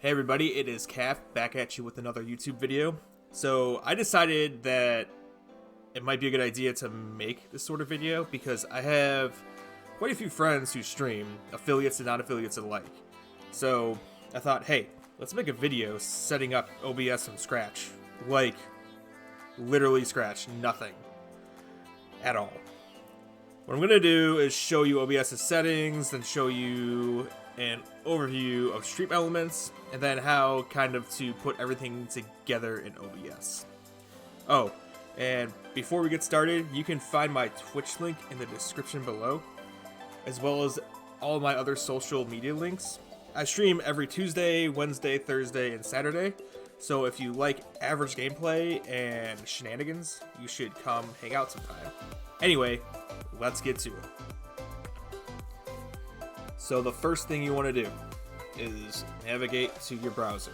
Hey everybody, it is Calf back at you with another YouTube video. So I decided that it might be a good idea to make this sort of video because I have quite a few friends who stream, affiliates and non-affiliates alike. So I thought, hey, let's make a video setting up OBS from scratch. Like, literally scratch, nothing at all. What I'm going to do is show you OBS's settings, then show you an overview of StreamElements, and then how kind of to put everything together in OBS. Oh, and before we get started, you can find my Twitch link in the description below, as well as all of my other social media links. I stream every Tuesday, Wednesday, Thursday, and Saturday, so if you like average gameplay and shenanigans, you should come hang out sometime. Anyway, let's get to it. So the first thing you want to do is navigate to your browser.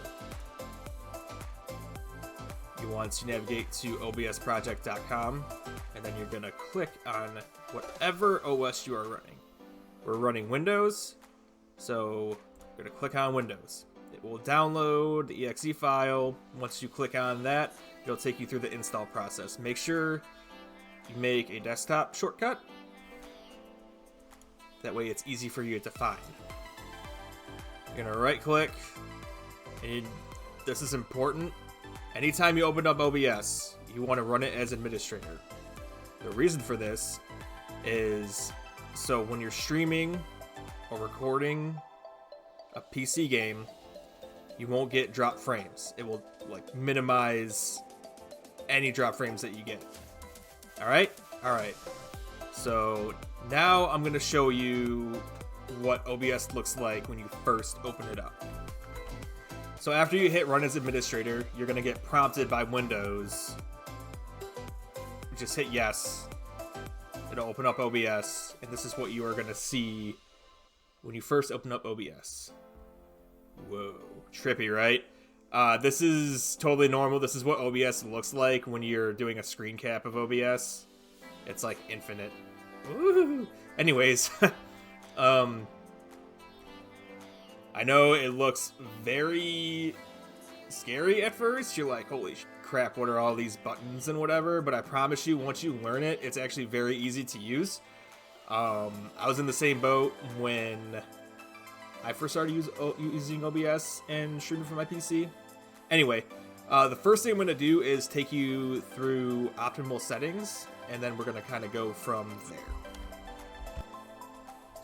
You want to navigate to OBSproject.com, and then you're going to click on whatever OS you are running. We're running Windows, so we're going to click on Windows. It will download the exe file. Once you click on that, it'll take you through the install process. Make sure you make a desktop shortcut. That way it's easy for you to find. You're going to right click, and this is important. Anytime you open up OBS, you want to run it as administrator. The reason for this is so when you're streaming or recording a PC game, you won't get drop frames. It will like minimize any drop frames that you get. Alright? Alright. So now I'm going to show you what OBS looks like when you first open it up. So after you hit run as administrator, you're going to get prompted by Windows. Just hit yes. It'll open up OBS, and this is what you are going to see when you first open up OBS. Whoa, trippy, right? This is totally normal. This is what OBS looks like when you're doing a screen cap of OBS. It's like infinite. Woo! Anyways, I know it looks very scary at first. You're like, holy crap, what are all these buttons and whatever? But I promise you, once you learn it, it's actually very easy to use. I was in the same boat when I first started using OBS and streaming from my PC. Anyway, the first thing I'm going to do is take you through optimal settings, and then we're going to kind of go from there.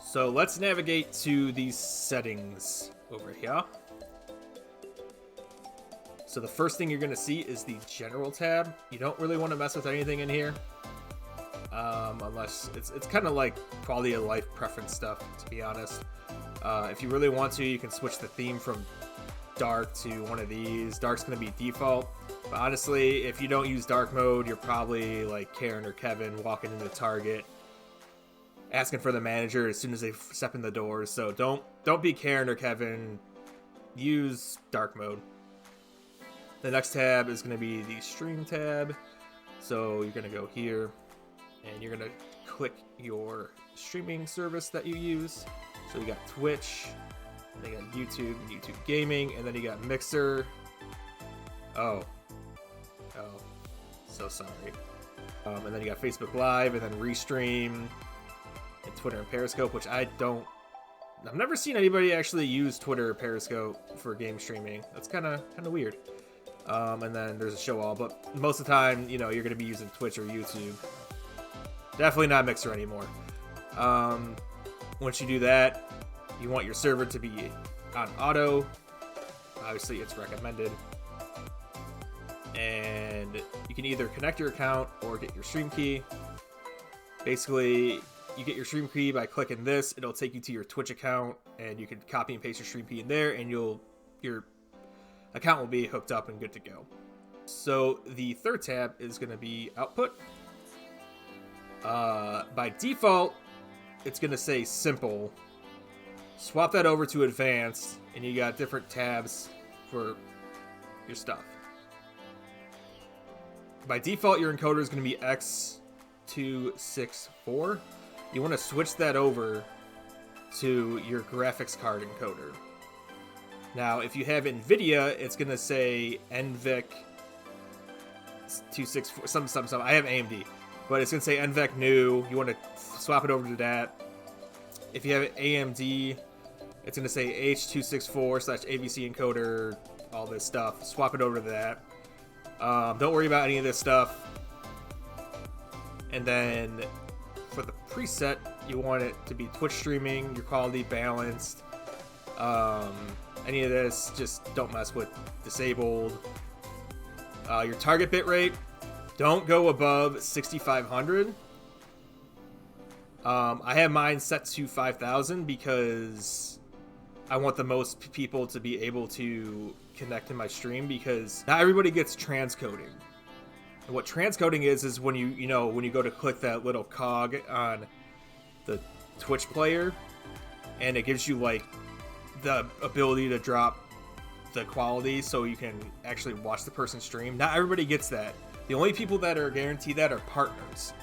So let's navigate to these settings over here. So the first thing you're going to see is the general tab. You don't really want to mess with anything in here. Unless it's kind of like quality of life preference stuff, to be honest. If you really want to, you can switch the theme from dark to one of these. Dark's going to be default. But honestly, if you don't use dark mode, you're probably like Karen or Kevin walking into Target asking for the manager as soon as they step in the doors. So don't be Karen or Kevin. Use dark mode. The next tab is going to be the stream tab. So you're going to go here and you're going to click your streaming service that you use. So you got Twitch, then you got YouTube, YouTube Gaming, and then you got Mixer. Oh, so sorry. And then you got Facebook Live, and then Restream, and Twitter and Periscope, which I've never seen anybody actually use Twitter or Periscope for game streaming. That's kind of weird. And then there's a show all, but most of the time, you know, you're going to be using Twitch or YouTube. Definitely not Mixer anymore. Once you do that, you want your server to be on auto. Obviously, it's recommended. And you can either connect your account or get your stream key. Basically, you get your stream key by clicking this. It'll take you to your Twitch account, and you can copy and paste your stream key in there, and your account will be hooked up and good to go. So the third tab is going to be output. By default, it's going to say simple. Swap that over to advanced, and you got different tabs for your stuff. By default, your encoder is going to be X264. You want to switch that over to your graphics card encoder. Now, if you have NVIDIA, it's going to say NVIC 264, something. I have AMD, but it's going to say NVIC new. You want to swap it over to that. If you have AMD, it's going to say H264/AVC encoder, all this stuff. Swap it over to that. Don't worry about any of this stuff. And then for the preset, you want it to be Twitch streaming, your quality balanced. Any of this, just don't mess with disabled. Your target bitrate, don't go above 6500. I have mine set to 5000 because I want the most people to be able to connect to my stream, because not everybody gets transcoding. And what transcoding is when you go to click that little cog on the Twitch player, and it gives you like the ability to drop the quality so you can actually watch the person stream. Not everybody gets that. The only people that are guaranteed that are partners.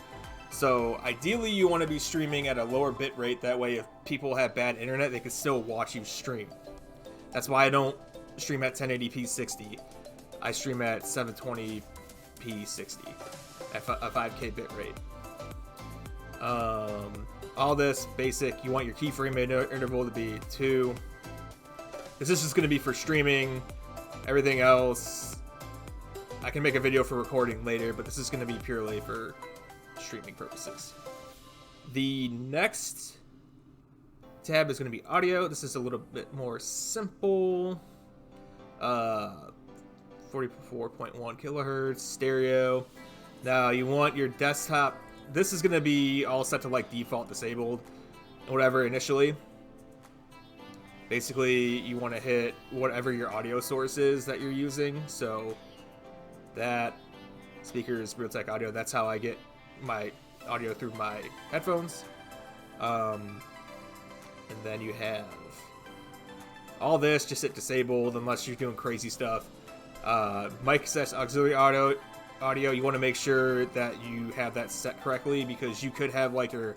So ideally you want to be streaming at a lower bit rate, that way if people have bad internet they can still watch you stream. That's why I don't stream at 1080p 60. I stream at 720p 60 at a 5k bit rate. All this basic, you want your keyframe interval to be 2. This is just going to be for streaming. Everything else, I can make a video for recording later, but this is going to be purely for streaming purposes. The next tab is going to be audio. This is a little bit more simple. 44.1 kilohertz stereo. Now you want your desktop. This is going to be all set to like default disabled, whatever initially. Basically, you want to hit whatever your audio source is that you're using. So that speakers, Realtek audio. That's how I get my audio through my headphones. And then you have all this. Just hit disabled unless you're doing crazy stuff. Mic access auxiliary audio, you want to make sure that you have that set correctly, because you could have like your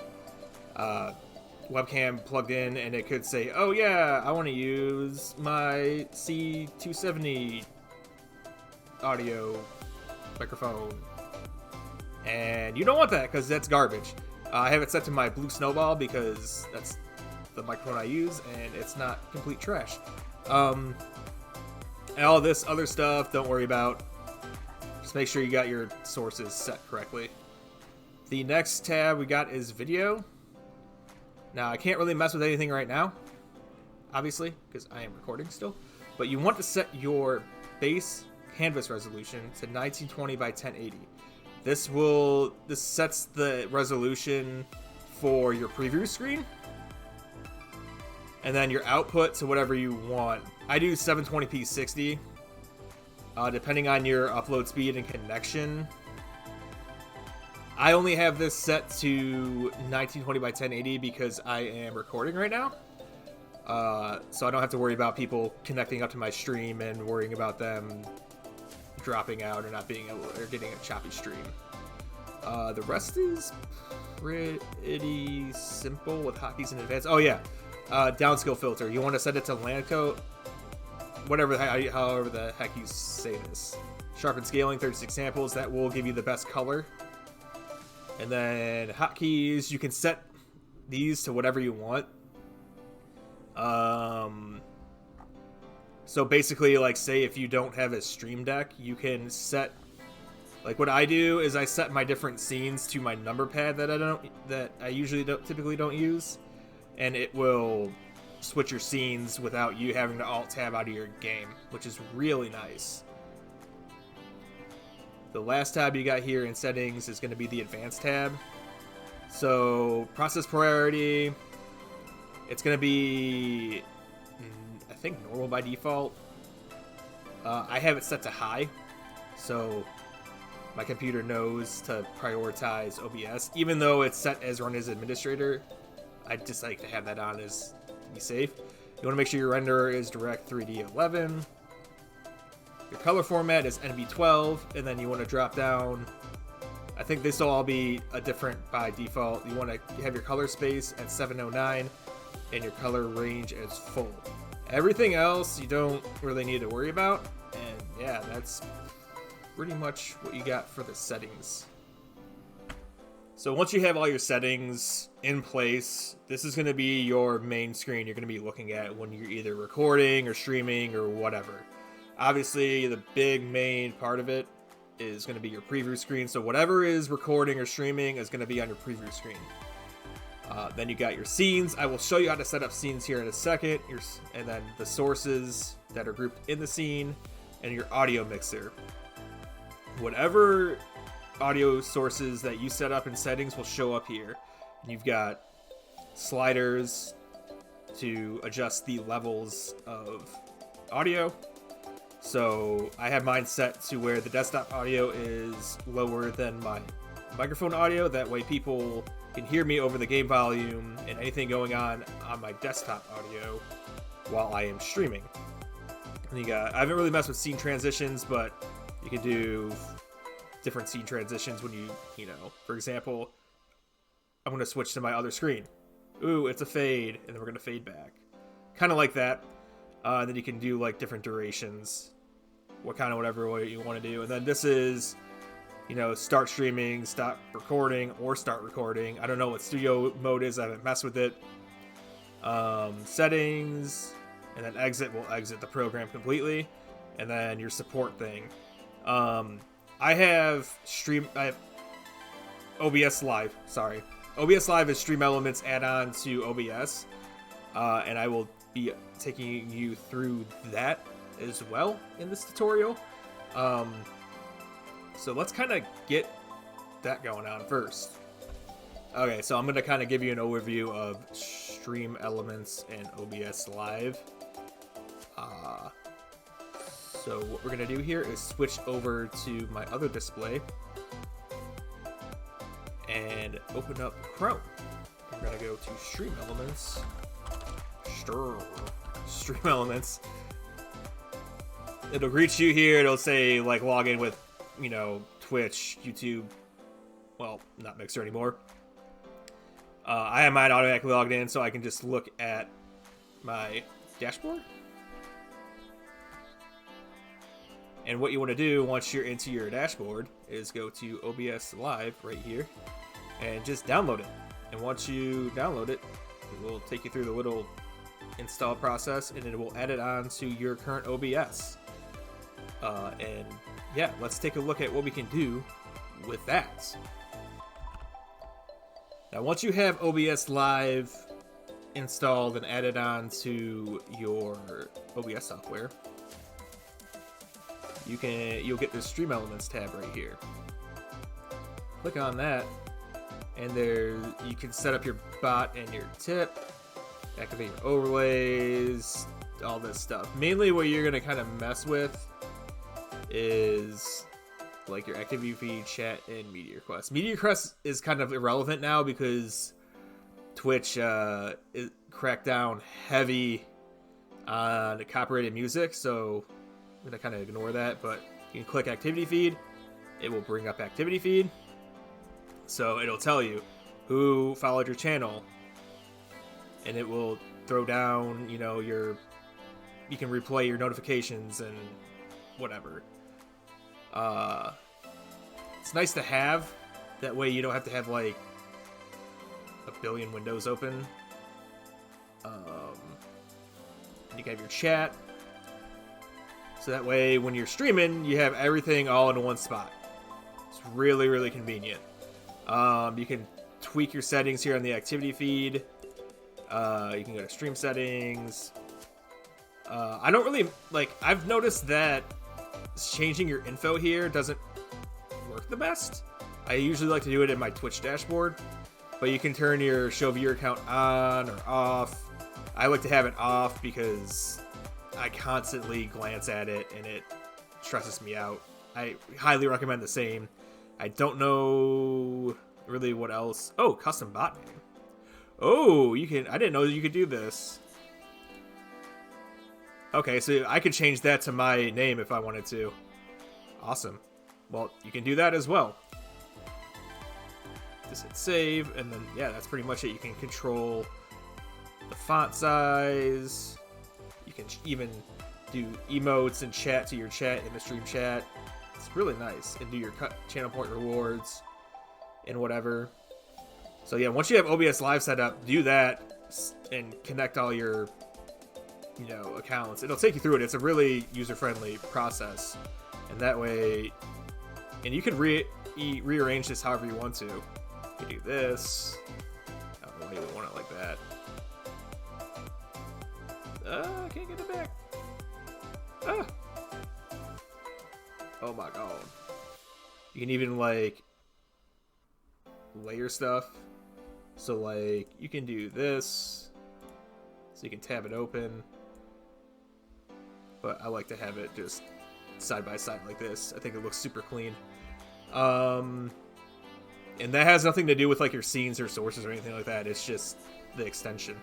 webcam plugged in and it could say, oh yeah, I want to use my C270 audio microphone, and you don't want that because that's garbage. I have it set to my Blue Snowball because that's the microphone I use, and it's not complete trash. And all this other stuff, don't worry about. Just make sure you got your sources set correctly. The next tab we got is video. Now, I can't really mess with anything right now, obviously, because I am recording still. But you want to set your base canvas resolution to 1920 by 1080. This sets the resolution for your preview screen, and then your output to whatever you want. I do 720p 60. Depending on your upload speed and connection. I only have this set to 1920 by 1080 because I am recording right now. So I don't have to worry about people connecting up to my stream and worrying about them dropping out or not being able, or getting a choppy stream. The rest is pretty simple with hotkeys in advance. Oh yeah, downscale filter. You want to set it to land coat, however the heck you say this. Sharpen scaling, 36 samples. That will give you the best color. And then hotkeys, you can set these to whatever you want. So basically, like, say if you don't have a stream deck, you can set, like, what I do is I set my different scenes to my number pad that I usually typically don't use, and it will switch your scenes without you having to alt tab out of your game, which is really nice. The last tab you got here in settings is going to be the advanced tab. So process priority, it's going to be, I think, normal by default. I have it set to high, so my computer knows to prioritize OBS. Even though it's set as run as administrator, I just like to have that on as to be safe. You want to make sure your renderer is Direct 3D 11. Your color format is NB12, and then you want to drop down. I think this will all be a different by default. You want to have your color space at 709 and your color range as full. Everything else you don't really need to worry about. And yeah, that's pretty much what you got for the settings. So once you have all your settings in place, this is going to be your main screen you're going to be looking at when you're either recording or streaming or whatever. Obviously, the big main part of it is going to be your preview screen. So whatever is recording or streaming is going to be on your preview screen. Then you got your scenes. I will show you how to set up scenes here in a second. And then the sources that are grouped in the scene and your audio mixer. Whatever audio sources that you set up in settings will show up here. And you've got sliders to adjust the levels of audio. So I have mine set to where the desktop audio is lower than my microphone audio. That way people can hear me over the game volume and anything going on my desktop audio while I am streaming. And I haven't really messed with scene transitions, but you can do different scene transitions when you know, for example, I'm going to switch to my other screen. Ooh, it's a fade, and then we're going to fade back. Kind of like that. And then you can do like different durations, whatever way you want to do. And then this is, you know, start streaming, stop recording, or start recording. I don't know what studio mode is. I haven't messed with it. Settings, and then exit will exit the program completely. And then your support thing. I have OBS.Live, sorry. OBS.Live is StreamElements add-on to OBS. And I will be taking you through that as well in this tutorial. So let's kind of get that going on first. Okay, so I'm going to kind of give you an overview of StreamElements and OBS.Live. So what we're going to do here is switch over to my other display and open up Chrome. We're going to go to StreamElements. StreamElements. It'll greet you here. It'll say like log in with, you know, Twitch, YouTube. Well, not Mixer anymore. I have mine automatically logged in, so I can just look at my dashboard. And what you want to do once you're into your dashboard is go to OBS.Live right here and just download it. And once you download it, it will take you through the little install process, and it will add it on to your current OBS. And yeah, let's take a look at what we can do with that. Now, once you have OBS.Live installed and added on to your OBS software, you'll get this StreamElements tab right here. Click on that, and there you can set up your bot and your tip, activate your overlays, all this stuff. Mainly what you're gonna kind of mess with is like your activity feed, chat, and media requests. Media requests is kind of irrelevant now because Twitch cracked down heavy on copyrighted music, so I'm gonna kind of ignore that. But you can click activity feed, it will bring up activity feed, so it'll tell you who followed your channel, and it will throw down, you know, you can replay your notifications and whatever. It's nice to have. That way you don't have to have like a billion windows open. You can have your chat. So that way when you're streaming, you have everything all in one spot. It's really, really convenient. You can tweak your settings here on the activity feed. You can go to stream settings. I don't really, I've noticed that changing your info here doesn't work the best. I usually like to do it in my Twitch dashboard, but you can turn your show viewer count on or off. I like to have it off because I constantly glance at it and it stresses me out. I highly recommend the same. I don't know really what else. Oh, custom bot name. Oh, you can. I didn't know that you could do this. Okay, so I could change that to my name if I wanted to. Awesome. Well, you can do that as well. Just hit save, and then, yeah, that's pretty much it. You can control the font size. You can even do emotes and chat to your chat in the stream chat. It's really nice. And do your channel point rewards and whatever. So yeah, once you have OBS Live set up, do that and connect all your, you know, accounts. It'll take you through it. It's a really user-friendly process. And that way, and you can rearrange this however you want to. You do this. I don't know why you would want it like that. I can't get it back. Ah. Oh my god. You can even like layer stuff. So like you can do this. So you can tab it open. But I like to have it just side by side like this. I think it looks super clean. And that has nothing to do with like your scenes or sources or anything like that. It's just the extension.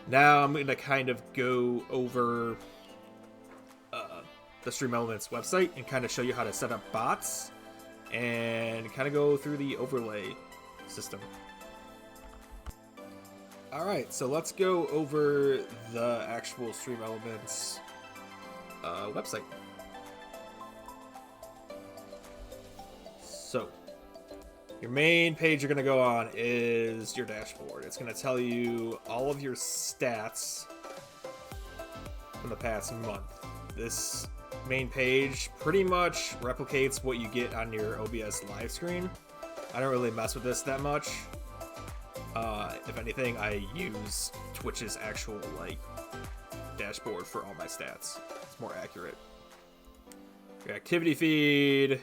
Now I'm going to kind of go over the StreamElements website and kind of show you how to set up bots and kind of go through the overlay system. Alright, so let's go over the actual StreamElements website. So, your main page you're going to go on is your dashboard. It's going to tell you all of your stats from the past month. This main page pretty much replicates what you get on your OBS live screen. I don't really mess with this that much. If anything, I use Twitch's actual like dashboard for all my stats. It's more accurate. Your activity feed.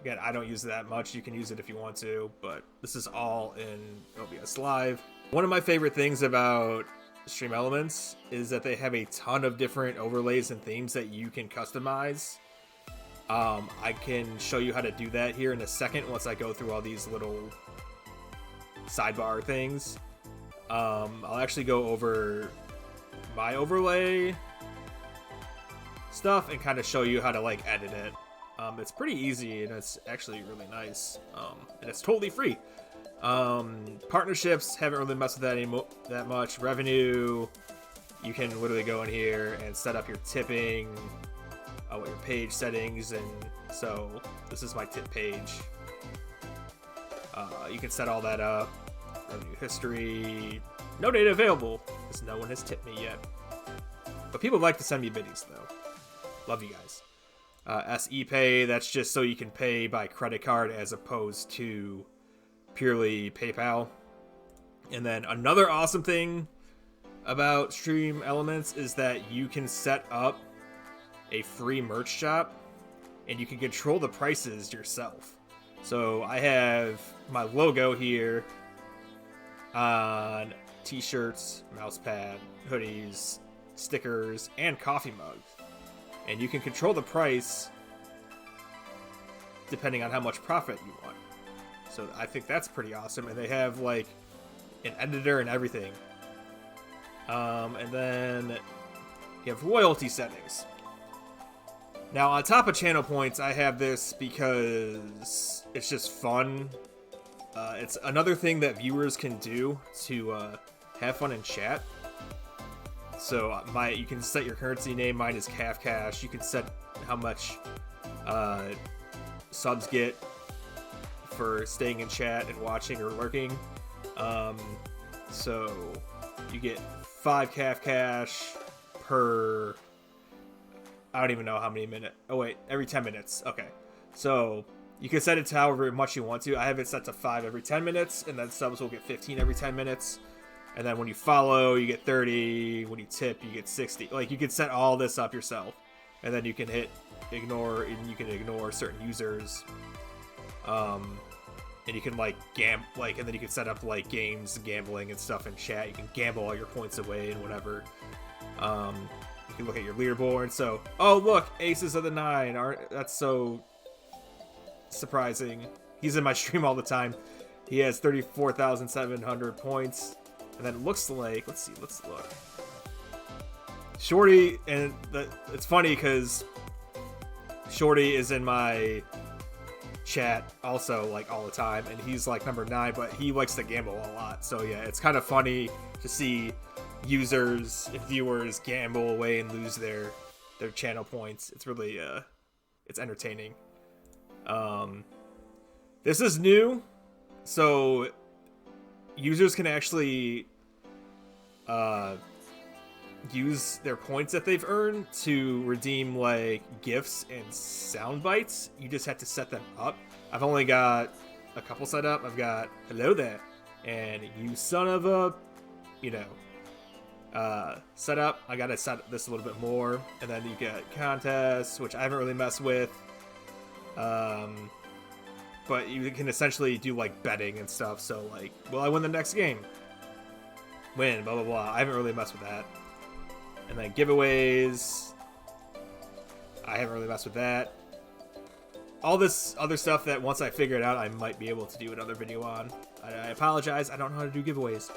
Again, I don't use it that much. You can use it if you want to, but this is all in OBS Live. One of my favorite things about StreamElements is that they have a ton of different overlays and themes that you can customize. I can show you how to do that here in a second once I go through all these little sidebar things. I'll actually go over my overlay stuff and kind of show you how to like edit it. It's pretty easy and it's actually really nice. And it's totally free. Partnerships, haven't really messed with that that much. Revenue, you can literally go in here and set up your tipping, your page settings, and so this is my tip page. You can set all that up. Revenue history, no data available because no one has tipped me yet. But people like to send me biddies though. Love you guys. SE Pay, that's just so you can pay by credit card as opposed to purely PayPal. And then another awesome thing about StreamElements is that you can set up a free merch shop and you can control the prices yourself. So I have my logo here on t-shirts, mousepad, hoodies, stickers, and coffee mugs. And you can control the price depending on how much profit you want. So I think that's pretty awesome. And they have like an editor and everything. And then you have royalty settings. Now on top of channel points, I have this because it's just fun. It's another thing that viewers can do to have fun in chat. So you can set your currency name. Mine is Calf Cash. You can set how much subs get for staying in chat and watching or lurking. So you get 5 Calf Cash per, I don't even know how many minutes. Oh wait, every 10 minutes. Okay. So you can set it to however much you want to. I have it set to 5 every 10 minutes, and then subs will get 15 every 10 minutes. And then when you follow, you get 30. When you tip, you get 60. Like, you can set all this up yourself. And then you can hit ignore, and you can ignore certain users. And you can, like, and then you can set up, like, games, gambling, and stuff in chat. You can gamble all your points away and whatever. You can look at your leaderboard. So, oh, look, Aces of the 9. That's so surprising. He's in my stream all the time. He has 34,700 points. And then it looks like, let's look. Shorty, and it's funny because Shorty is in my chat also, like, all the time, and he's like number 9, but he likes to gamble a lot. So yeah, it's kind of funny to see users, if viewers gamble away and lose their channel points. It's really it's entertaining. This is new, so users can actually use their points that they've earned to redeem like gifts and sound bites. You just have to set them up. I've only got a couple set up. I've got hello there and you son of a, you know, set up. I gotta set this a little bit more, and then you get contests, which I haven't really messed with. But you can essentially do like betting and stuff. So like, will I win the next game? Win, blah blah blah. I haven't really messed with that. And then giveaways, I haven't really messed with that. All this other stuff that once I figure it out, I might be able to do another video on. I apologize, I don't know how to do giveaways.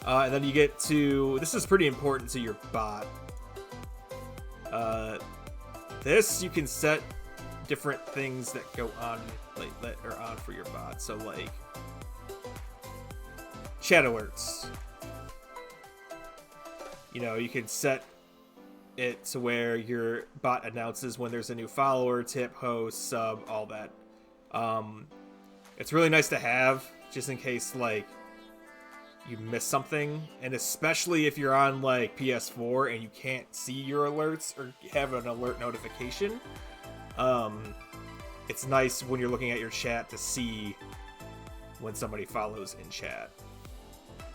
And then you get to, this is pretty important to your bot. This, you can set different things that go on, like, that are on for your bot. So like, chat alerts. You know, you can set it to where your bot announces when there's a new follower, tip, host, sub, all that. It's really nice to have, just in case, like, you miss something. And especially if you're on, like, PS4 and you can't see your alerts or have an alert notification. It's nice when you're looking at your chat to see when somebody follows in chat.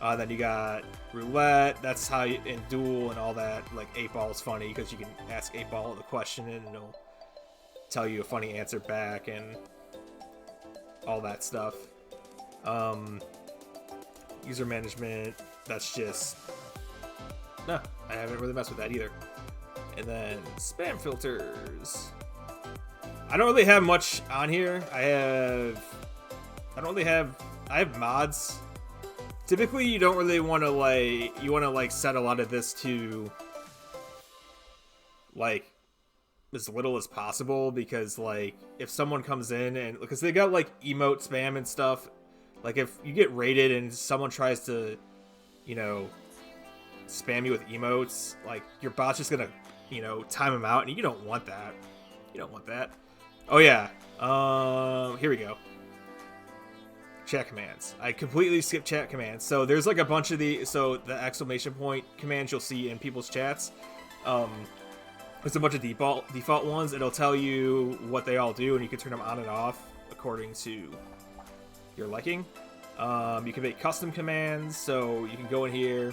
Then you got roulette. That's how you, in duel and all that. Like 8-Ball is funny because you can ask 8-Ball the question and it'll tell you a funny answer back and all that stuff. User management. That's just no. I haven't really messed with that either. And then spam filters. I don't really have much on here. I have mods. Typically, you don't really want to, like, you want to, like, set a lot of this to, like, as little as possible, because, like, if someone comes in and, because they got, like, emote spam and stuff, like, if you get raided and someone tries to, you know, spam you with emotes, like, your bot's just gonna, you know, time them out, and you don't want that. You don't want that. Oh, yeah. Here we go. Chat commands. I completely skipped chat commands. So there's like a bunch of so the exclamation point commands you'll see in people's chats. There's a bunch of default ones. It'll tell you what they all do, and you can turn them on and off according to your liking. You can make custom commands, so you can go in here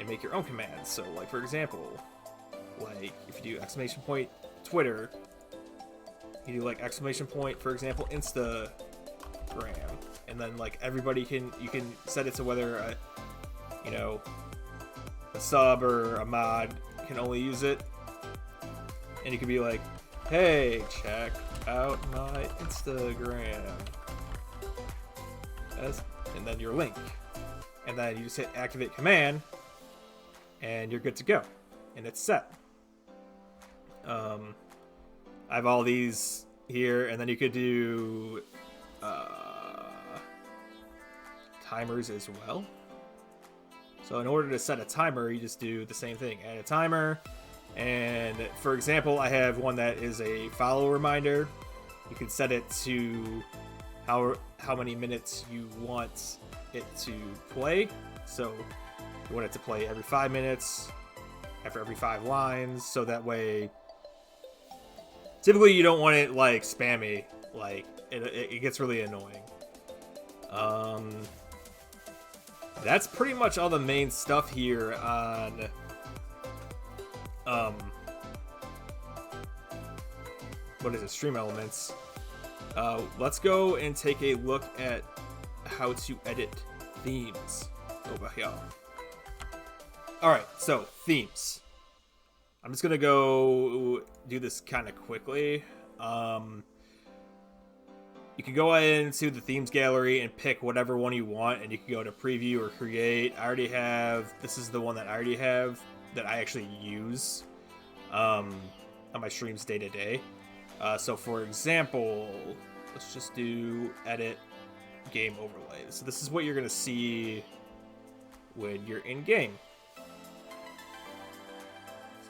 and make your own commands. So like, for example, like if you do exclamation point Twitter, you do like exclamation point, for example, Instagram. And then like everybody you can set it to whether you know, a sub or a mod can only use it, and you can be like, hey, check out my Instagram, and then your link, and then you just hit activate command and you're good to go, and it's set. I have all these here, and then you could do timers as well. So in order to set a timer, you just do the same thing. Add a timer, and for example, I have one that is a follow reminder. You can set it to how many minutes you want it to play. So you want it to play every 5 minutes, after every 5 lines, so that way, typically you don't want it like spammy, like it gets really annoying. That's pretty much all the main stuff here on what is it, StreamElements. Let's go and take a look at how to edit themes over here. Alright, so themes. I'm just gonna go do this kind of quickly. You can go into the themes gallery and pick whatever one you want, and you can go to preview or create. I already have, this is the one that I already have, that I actually use on my streams day to day. So for example, let's just do edit game overlay. So this is what you're gonna see when you're in game.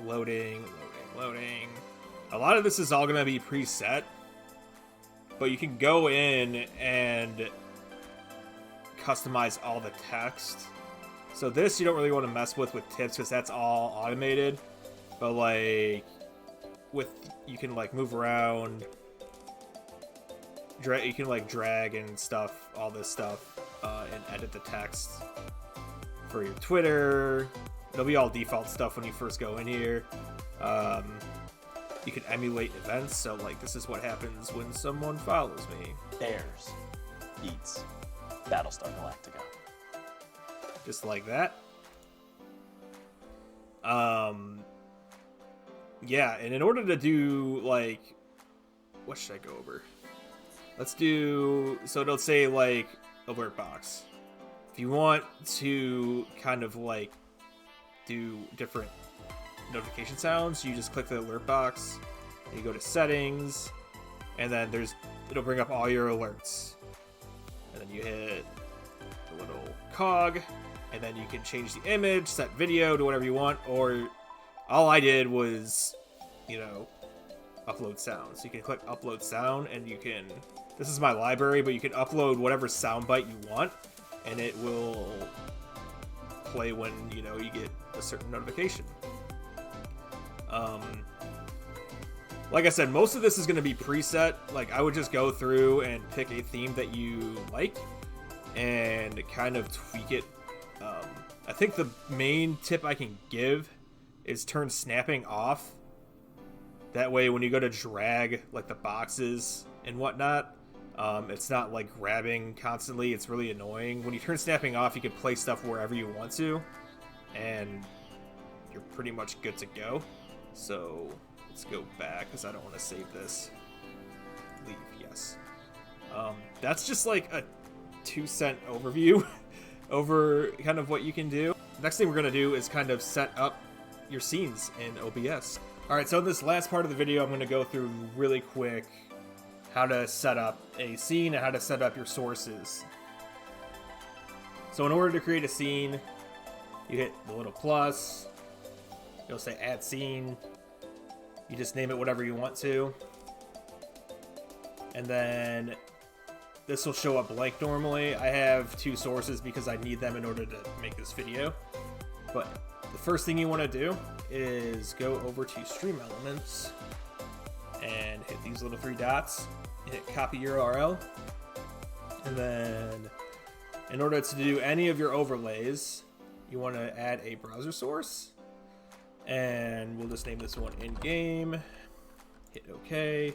Loading. A lot of this is all going to be preset, but you can go in and customize all the text. So this you don't really want to mess with tips because that's all automated. But like you can like move around, you can like drag and stuff, all this stuff, and edit the text for your Twitter. It'll be all default stuff when you first go in here. You can emulate events, so like this is what happens when someone follows me. Bears beats Battlestar Galactica. Just like that. Yeah, and in order to do like, what should I go over? Let's do, so it'll say like alert box. If you want to kind of like do different notification sounds, you just click the alert box and you go to settings, and then it'll bring up all your alerts, and then you hit the little cog, and then you can change the image, set video to whatever you want, or all I did was, you know, upload sound. So you can click upload sound, and you can, this is my library, but you can upload whatever soundbite you want, and it will play when, you know, you get a certain notification. Like I said, most of this is going to be preset. Like, I would just go through and pick a theme that you like and kind of tweak it. I think the main tip I can give is turn snapping off. That way when you go to drag like the boxes and whatnot, it's not like grabbing constantly. It's really annoying. When you turn snapping off, you can place stuff wherever you want to, and you're pretty much good to go. So let's go back because I don't want to save this. Leave, yes. That's just like a 2-cent overview over kind of what you can do. Next thing we're going to do is kind of set up your scenes in OBS. Alright, so in this last part of the video, I'm going to go through really quick how to set up a scene and how to set up your sources. So in order to create a scene, you hit the little plus, you'll say add scene, you just name it whatever you want to, and then this will show up blank normally. I have 2 sources because I need them in order to make this video. But the first thing you want to do is go over to StreamElements and hit these little 3 dots, hit copy URL, and then in order to do any of your overlays, you want to add a browser source, and we'll just name this one in-game, hit OK,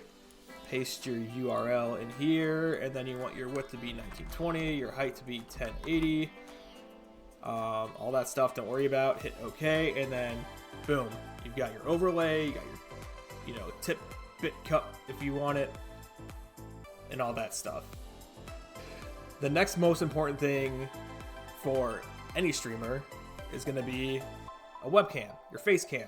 paste your URL in here, and then you want your width to be 1920, your height to be 1080, all that stuff don't worry about, hit OK, and then boom, you've got your overlay, you got your, you know, tip bit cup if you want it, and all that stuff. The next most important thing for any streamer is going to be a webcam, your face cam.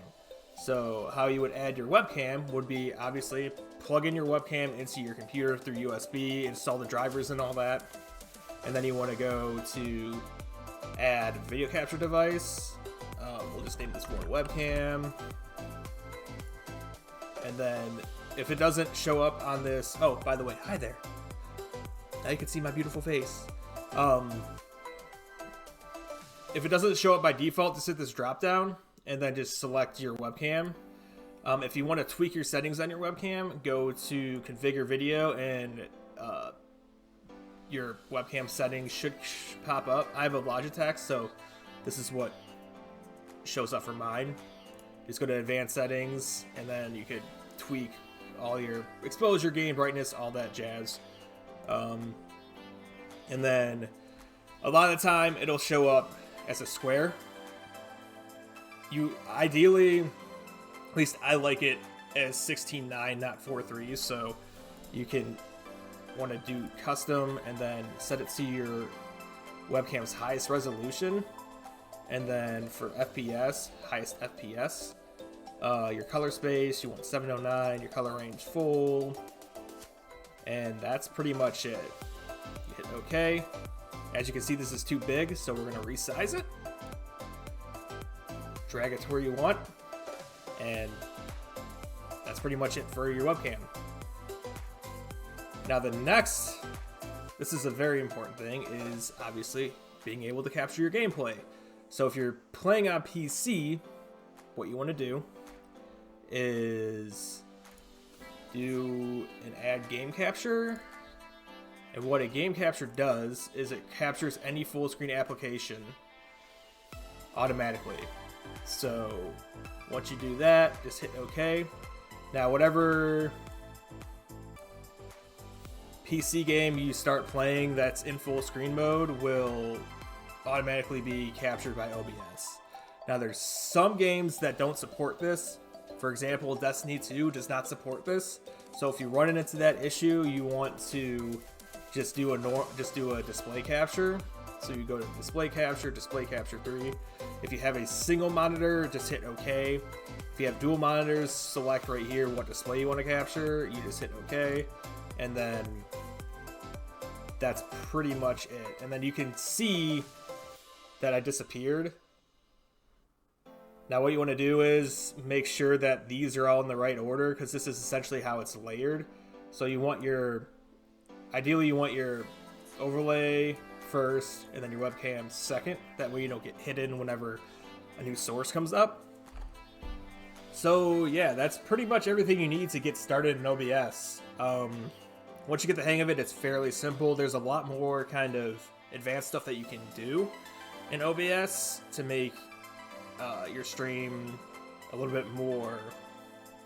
So how you would add your webcam would be obviously plug in your webcam into your computer through USB, install the drivers and all that, and then you want to go to add video capture device. We'll just name this one webcam, and then if it doesn't show up on this, oh, by the way, hi there. Now you can see my beautiful face. If it doesn't show up by default, just hit this drop down and then just select your webcam. If you want to tweak your settings on your webcam, go to configure video, and your webcam settings should pop up. I have a Logitech, so this is what shows up for mine. Just go to advanced settings, and then you could tweak all your exposure, gain, brightness, all that jazz. And then a lot of the time it'll show up as a square. You ideally, at least I like it as 16:9, not 4:3, so you can want to do custom and then set it to your webcam's highest resolution, and then for FPS, highest FPS. Your color space, you want 709, your color range full, and that's pretty much it. You hit OK. As you can see, this is too big, so we're going to resize it. Drag it to where you want. And that's pretty much it for your webcam. Now this is a very important thing, is obviously being able to capture your gameplay. So if you're playing on PC, what you want to do is do an add game capture. And what a game capture does is it captures any full screen application automatically. So once you do that, just hit OK. Now whatever PC game you start playing that's in full screen mode will automatically be captured by OBS. Now there's some games that don't support this. For example, Destiny 2 does not support this. So if you run into that issue, you want to just do a display capture. So you go to display capture 3. If you have a single monitor, just hit OK. If you have dual monitors, select right here what display you want to capture. You just hit OK, and then that's pretty much it. And then you can see that I disappeared. Now what you want to do is make sure that these are all in the right order, because this is essentially how it's layered. So you want ideally you want your overlay first and then your webcam second. That way you don't get hidden whenever a new source comes up. So yeah, that's pretty much everything you need to get started in OBS. Once you get the hang of it, it's fairly simple. There's a lot more kind of advanced stuff that you can do in OBS to make your stream a little bit more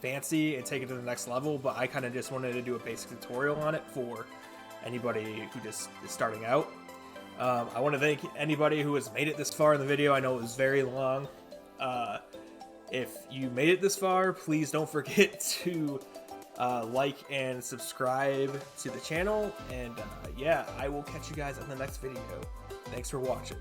fancy and take it to the next level, but I kind of just wanted to do a basic tutorial on it for anybody who just is starting out. I want to thank anybody who has made it this far in the video. I know it was very long. If you made it this far, please don't forget to like and subscribe to the channel, and yeah, I will catch you guys on the next video. Thanks for watching.